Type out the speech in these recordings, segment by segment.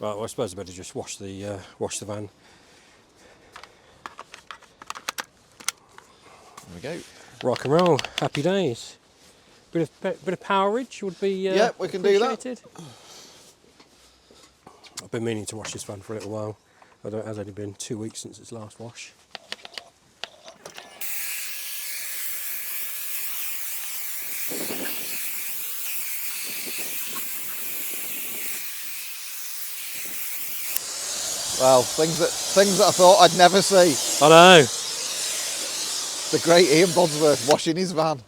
Right, well, I suppose I better just wash the van. There we go. Rock and roll, happy days. Bit of powerage would be Yeah, we can do that. appreciated. I've been meaning to wash this van for a little while. It has only been 2 weeks since its last wash. Well, things that I thought I'd never see. I know. The great Ian Bodsworth washing his van.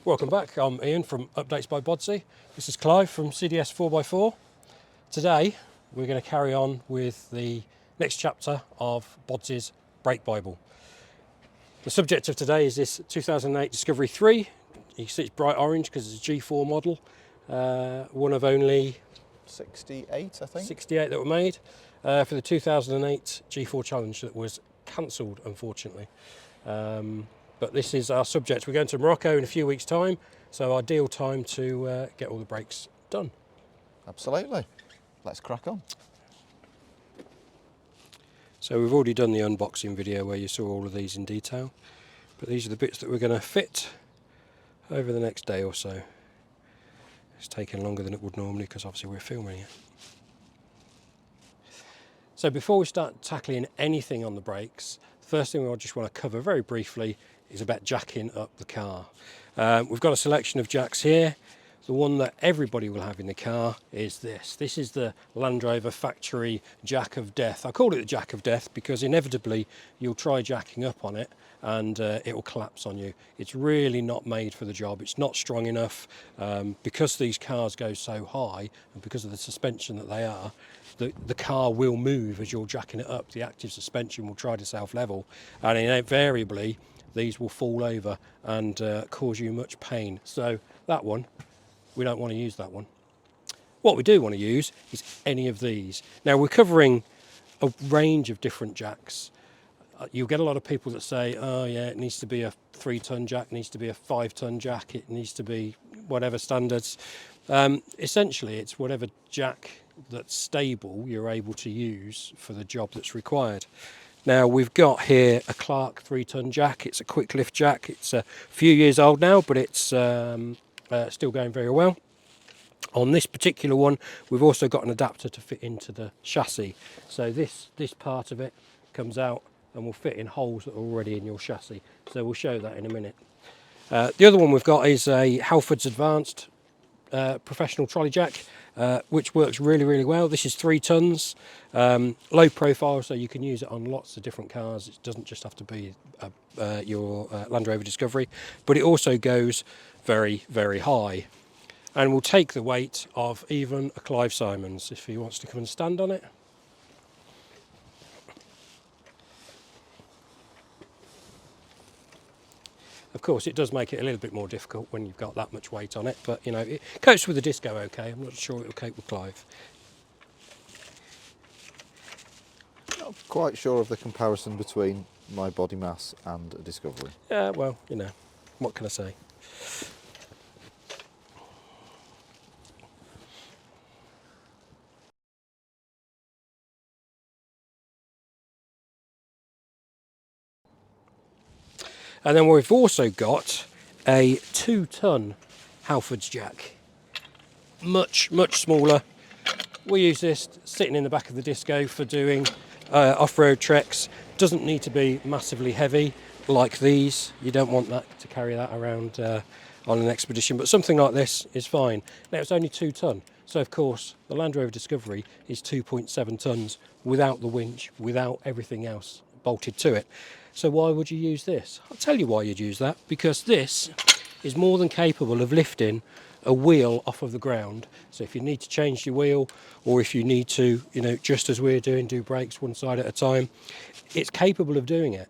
Welcome back, I'm Ian from Updates by Bodsy. This is Clive from CDS 4x4. Today we're going to carry on with the next chapter of Bodsy's Brake Bible. The subject of today is this 2008 Discovery 3. You can see it's bright orange because it's a G4 model, one of only 68, I think. 68 that were made for the 2008 G4 Challenge that was cancelled, unfortunately. But this is our subject. We're going to Morocco in a few weeks' time, so ideal time to get all the brakes done. Absolutely. Let's crack on. So we've already done the unboxing video where you saw all of these in detail, but these are the bits that we're going to fit over the next day or so. It's taking longer than it would normally because obviously we're filming it. So before we start tackling anything on the brakes, the first thing I just want to cover very briefly is about jacking up the car. We've got a selection of jacks here. The one that everybody will have in the car is this. This is the Land Rover factory jack of death. I call it the jack of death because inevitably you'll try jacking up on it and it will collapse on you. It's really not made for the job. It's not strong enough. Because these cars go so high and because of the suspension that they are, the car will move as you're jacking it up. The active suspension will try to self-level, and invariably these will fall over and cause you much pain. So that one, we don't want to use that one. What we do want to use is any of these. Now we're covering a range of different jacks. You'll get a lot of people that say, oh yeah, it needs to be a 3-ton jack, it needs to be a 5-ton jack, it needs to be whatever standards. Essentially it's whatever jack that's stable you're able to use for the job that's required. Now we've got here a Clark 3-ton jack. It's a quick lift jack. It's a few years old now, but it's still going very well. On this particular one, we've also got an adapter to fit into the chassis. So this part of it comes out and will fit in holes that are already in your chassis. So we'll show that in a minute. The other one we've got is a Halfords Advanced professional trolley jack, which works really, really well. This is 3 tons, low profile, so you can use it on lots of different cars. It doesn't just have to be your Land Rover Discovery, but it also goes very, very high and will take the weight of even a Clive Simons if he wants to come and stand on it. Of course, it does make it a little bit more difficult when you've got that much weight on it, but you know, it copes with the Disco okay. I'm not sure it will cope with Clive. Not quite sure of the comparison between my body mass and a Discovery. Yeah, well, you know, what can I say? And then we've also got a 2-ton Halfords jack. Much, much smaller. We use this sitting in the back of the Disco for doing off-road treks. Doesn't need to be massively heavy like these. You don't want that to carry that around on an expedition, but something like this is fine. Now it's only 2 tonne, so of course the Land Rover Discovery is 2.7 tonnes without the winch, without everything else bolted to it. So why would you use this? I'll tell you why you'd use that, because this is more than capable of lifting a wheel off of the ground. So if you need to change your wheel, or if you need to, you know, just as we're doing, do brakes one side at a time, it's capable of doing it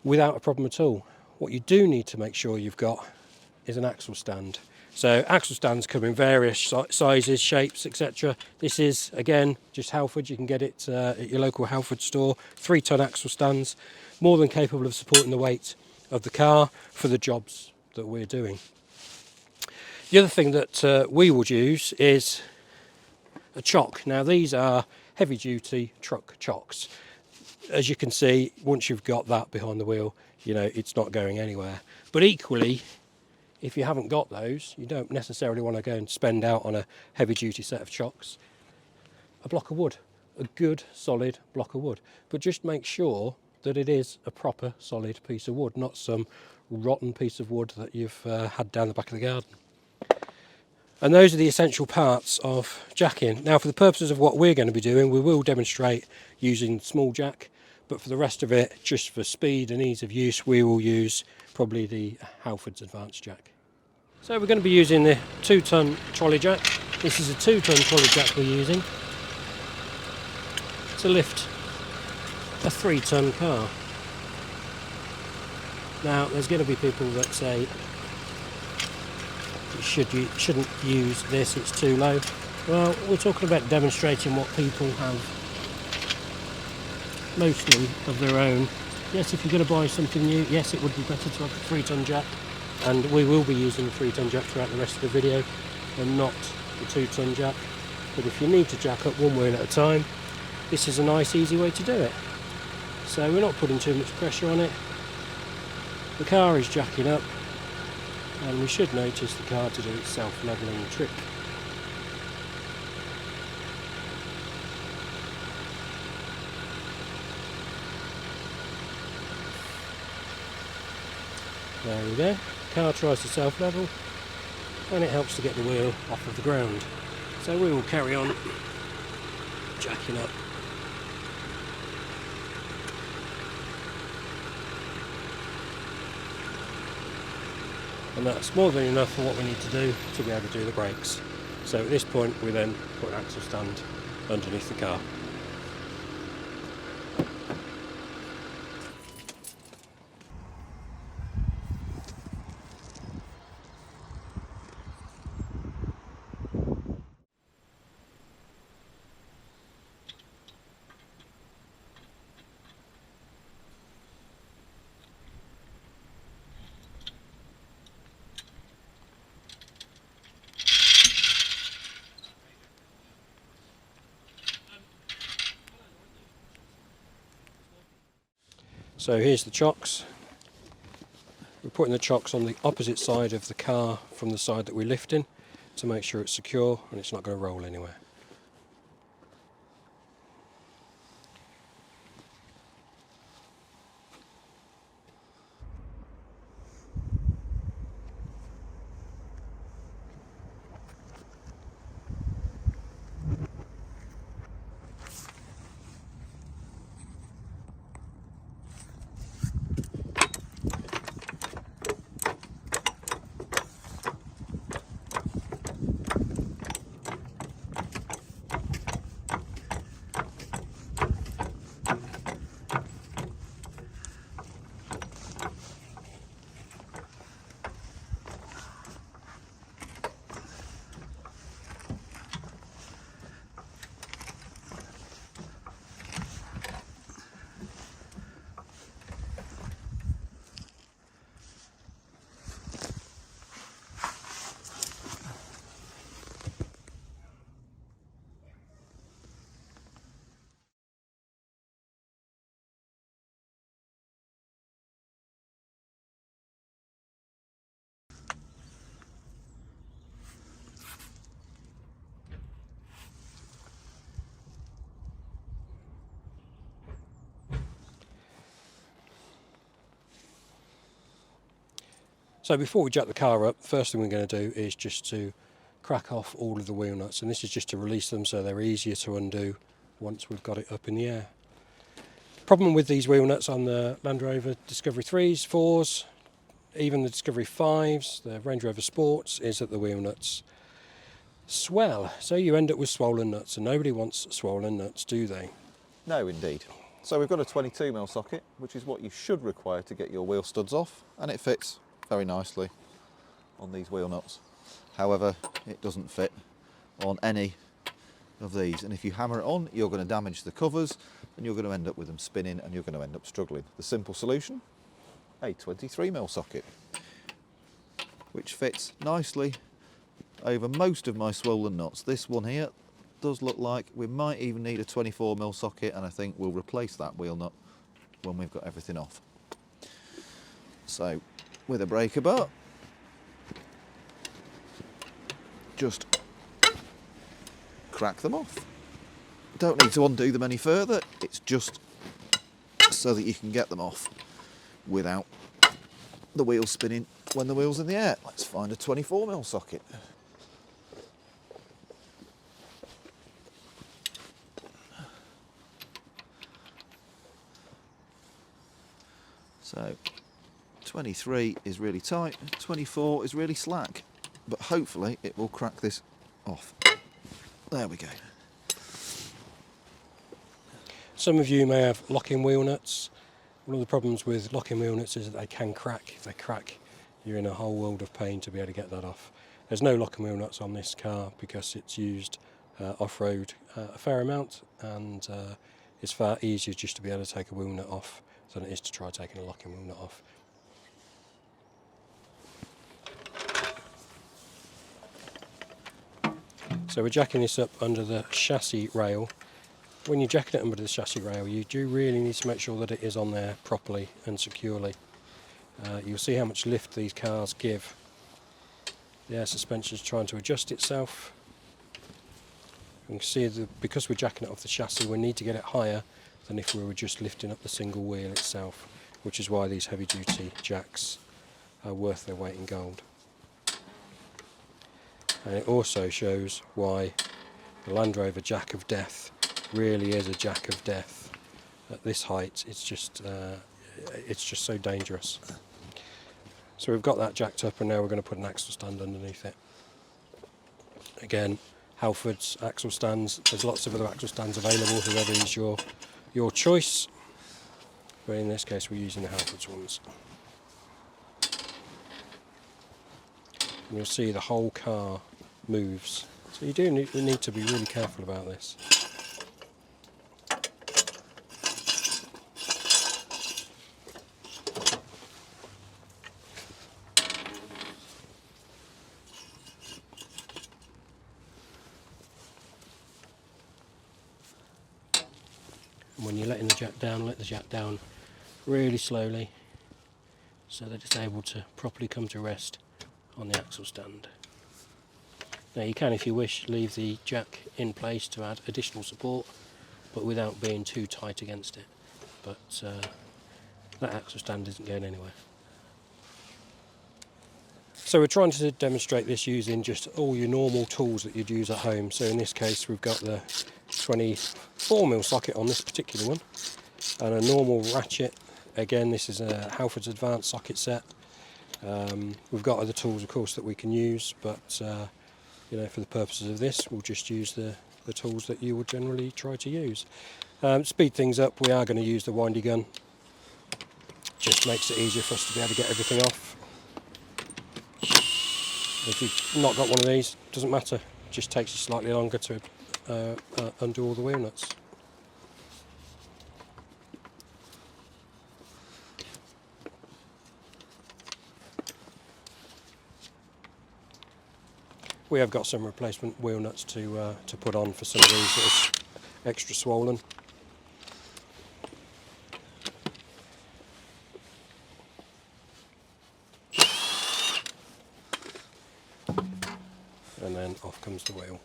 without a problem at all. What you do need to make sure you've got is an axle stand. So axle stands come in various sizes, shapes, etc. This is, again, just Halford. You can get it at your local Halford store. 3 tonne axle stands, more than capable of supporting the weight of the car for the jobs that we're doing. The other thing that we would use is a chock. Now these are heavy duty truck chocks. As you can see, once you've got that behind the wheel, you know, it's not going anywhere. But equally, if you haven't got those, you don't necessarily want to go and spend out on a heavy duty set of chocks. A block of wood, a good solid block of wood, but just make sure that it is a proper solid piece of wood, not some rotten piece of wood that you've had down the back of the garden. And those are the essential parts of jacking. Now for the purposes of what we're going to be doing, we will demonstrate using small jack, but for the rest of it, just for speed and ease of use, we will use probably the Halford's advanced jack. So we're going to be using the 2 tonne trolley jack. This is a 2 tonne trolley jack we're using to lift a 3 tonne car. Now there's going to be people that say you shouldn't use this, it's too low. Well, we're talking about demonstrating what people have mostly of their own. Yes, if you're going to buy something new, yes, it would be better to have a 3 tonne jack, and we will be using the 3 tonne jack throughout the rest of the video and not the 2 tonne jack. But if you need to jack up one wheel at a time, this is a nice easy way to do it. So we're not putting too much pressure on it. The car is jacking up, and we should notice the car to do its self-levelling trick. There we go. Car tries to self-level, and it helps to get the wheel off of the ground. So we will carry on jacking up. And that's more than enough for what we need to do to be able to do the brakes. So at this point we then put an axle stand underneath the car. So here's the chocks. We're putting the chocks on the opposite side of the car from the side that we're lifting to make sure it's secure and it's not going to roll anywhere. So before we jack the car up, first thing we're going to do is just to crack off all of the wheel nuts, and this is just to release them so they're easier to undo once we've got it up in the air. Problem with these wheel nuts on the Land Rover Discovery 3s, 4s, even the Discovery 5s, the Range Rover Sports, is that the wheel nuts swell, so you end up with swollen nuts, and nobody wants swollen nuts, do they? No, indeed. So we've got a 22mm socket, which is what you should require to get your wheel studs off, and it fits very nicely on these wheel nuts. However, it doesn't fit on any of these, and if you hammer it on, you're going to damage the covers, and you're going to end up with them spinning, and you're going to end up struggling. The simple solution, a 23mm socket, which fits nicely over most of my swollen nuts. This one here does look like we might even need a 24mm socket, and I think we'll replace that wheel nut when we've got everything off. So with a breaker bar, just crack them off. Don't need to undo them any further, it's just so that you can get them off without the wheel spinning when the wheel's in the air. Let's find a 24mm socket. So 23 is really tight, 24 is really slack, but hopefully it will crack this off. There we go. Some of you may have locking wheel nuts. One of the problems with locking wheel nuts is that they can crack. If they crack, you're in a whole world of pain to be able to get that off. There's no locking wheel nuts on this car because it's used off-road a fair amount, and it's far easier just to be able to take a wheel nut off than it is to try taking a locking wheel nut off. So we're jacking this up under the chassis rail. When you're jacking it under the chassis rail, you do really need to make sure that it is on there properly and securely. You'll see how much lift these cars give. The air suspension is trying to adjust itself. You can see that because we're jacking it off the chassis, we need to get it higher than if we were just lifting up the single wheel itself, which is why these heavy duty jacks are worth their weight in gold. And it also shows why the Land Rover Jack of Death really is a jack of death. At this height, it's just so dangerous. So we've got that jacked up, and now we're going to put an axle stand underneath it. Again, Halford's axle stands. There's lots of other axle stands available, whoever is your choice. But in this case, we're using the Halford's ones. And you'll see the whole car moves. So you do need to be really careful about this. And when you're letting the jack down, let the jack down really slowly so that it's able to properly come to rest on the axle stand. Now you can, if you wish, leave the jack in place to add additional support, but without being too tight against it. But that axle stand isn't going anywhere. So we're trying to demonstrate this using just all your normal tools that you'd use at home. So in this case we've got the 24mm socket on this particular one, and a normal ratchet. Again, this is a Halford's Advanced socket set. We've got other tools of course that we can use, but you know, for the purposes of this we'll just use the tools that you would generally try to use. Speed things up, we are going to use the windy gun. Just makes it easier for us to be able to get everything off. If you've not got one of these, doesn't matter, it just takes you slightly longer to undo all the wheel nuts. We have got some replacement wheel nuts to put on for some of these that are extra swollen. And then off comes the wheel.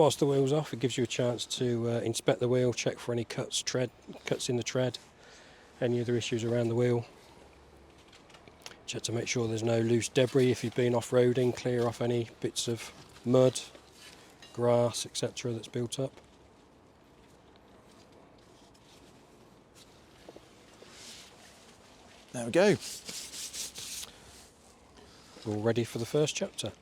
whilst the wheel's off, it gives you a chance to inspect the wheel, check for any cuts in the tread, any other issues around the wheel. Check to make sure there's no loose debris if you've been off-roading, clear off any bits of mud, grass, etc. that's built up. There we go. All ready for the first chapter.